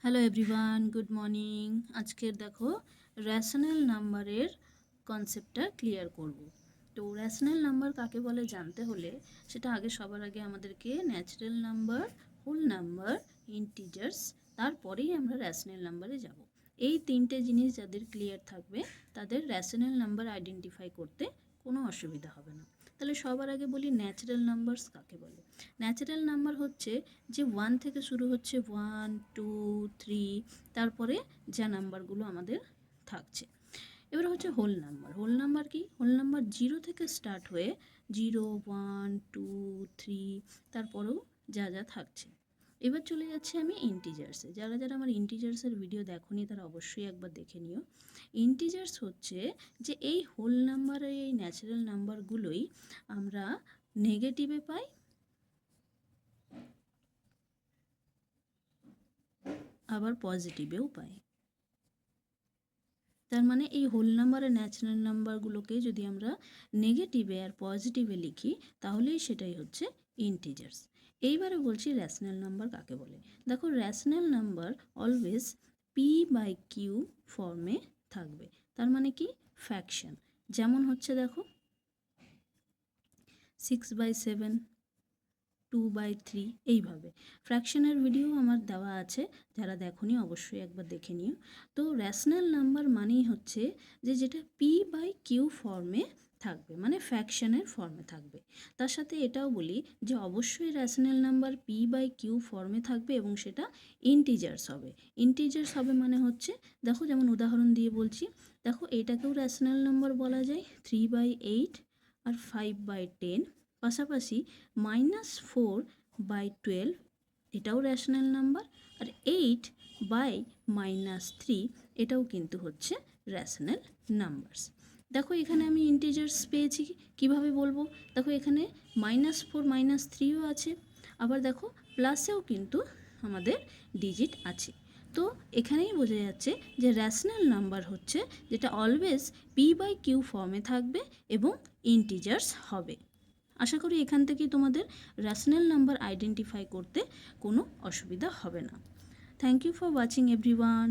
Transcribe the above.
Hello everyone, good morning. আজকের দেখো rational নাম্বারের কনসেপ্টটা ক্লিয়ার করব। তো রেশনাল নাম্বার কাকে বলে জানতে হলে সেটা সবার আগে আমাদেরকে natural number, whole number, integers, তারপরেই আমরা রেশনাল নাম্বারে যাব। এই তিনটে জিনিস যাদের ক্লিয়ার থাকবে তাদের রেশনাল নাম্বার আইডেন্টিফাই করতে কোনো অসুবিধা হবে না। তাহলে সবার আগে বলি ন্যাচারাল নাম্বারস কাকে বলে। ন্যাচারাল নাম্বার হচ্ছে যে 1 থেকে শুরু হচ্ছে, 1, 2, 3, তারপরে যা নাম্বারগুলো আমাদের থাকছে। এবার হচ্ছে হোল নাম্বার। হোল নাম্বার কি? হোল নাম্বার 0 থেকে স্টার্ট হয়ে 0, 1, 2, 3 তারপরেও যা যা থাকছে। এবার চলে যাচ্ছে আমি ইন্টিজার্সে। যারা যারা আমার ইন্টিজার্সের ভিডিও দেখোনি তারা অবশ্যই একবার দেখে নিও। ইন্টিজার্স হচ্ছে যে এই হোল নাম্বারের এই ন্যাচারাল নাম্বারগুলোই আমরা নেগেটিভে পাই, আবার পজিটিভেও পাই। তার মানে এই হোল নাম্বারের ন্যাচারাল নাম্বারগুলোকে যদি আমরা নেগেটিভে আর পজিটিভে লিখি তাহলেই সেটাই হচ্ছে ইন্টিজার্স। এইবারে বলছি রেশনাল নাম্বার কাকে বলে। দেখো, রেশনাল নাম্বার অলওয়েজ p/q ফর্মে থাকবে। তার মানে কি? ফ্র্যাকশন। যেমন হচ্ছে দেখো 6/7, 2/3, এইভাবে ফ্র্যাকশনের ভিডিও আমার দেওয়া আছে, যারা দেখোনি অবশ্যই একবার দেখে নিও। তো রেশনাল নাম্বার মানেই হচ্ছে যে যেটা p/q ফর্মে থাকবে, মানে ফ্র্যাকশনের ফর্মে থাকবে। তার সাথে এটাও বলি যে অবশ্যই রেশনাল নাম্বার p/q ফর্মে থাকবে এবং সেটা ইন্টিজার্স হবে। ইন্টিজার্স হবে মানে হচ্ছে, দেখো যেমন উদাহরণ দিয়ে বলছি, দেখো এটাকেও রেশনাল নাম্বার বলা যায়, 3/8 আর 5/10। পাশাপাশি -4/12 এটাও রেশনাল নাম্বার, আর 8/-3 এটাও কিন্তু হচ্ছে রেশনাল নাম্বারস। দেখো এখানে আমি ইন্টিজার্স পেয়েছি, কিভাবে বলবো? দেখো এখানে -4 -3ও আছে, আবার দেখো প্লাসেও কিন্তু আমাদের ডিজিট আছে। তো এখানেই বোঝা যাচ্ছে যে রেশনাল নাম্বার হচ্ছে যেটা অলওয়েজ p/q ফর্মে থাকবে এবং ইন্টিজার্স হবে। আশা করি এখান থেকেই তোমাদের রেশনাল নাম্বার আইডেন্টিফাই করতে কোনো অসুবিধা হবে না। Thank you for watching everyone.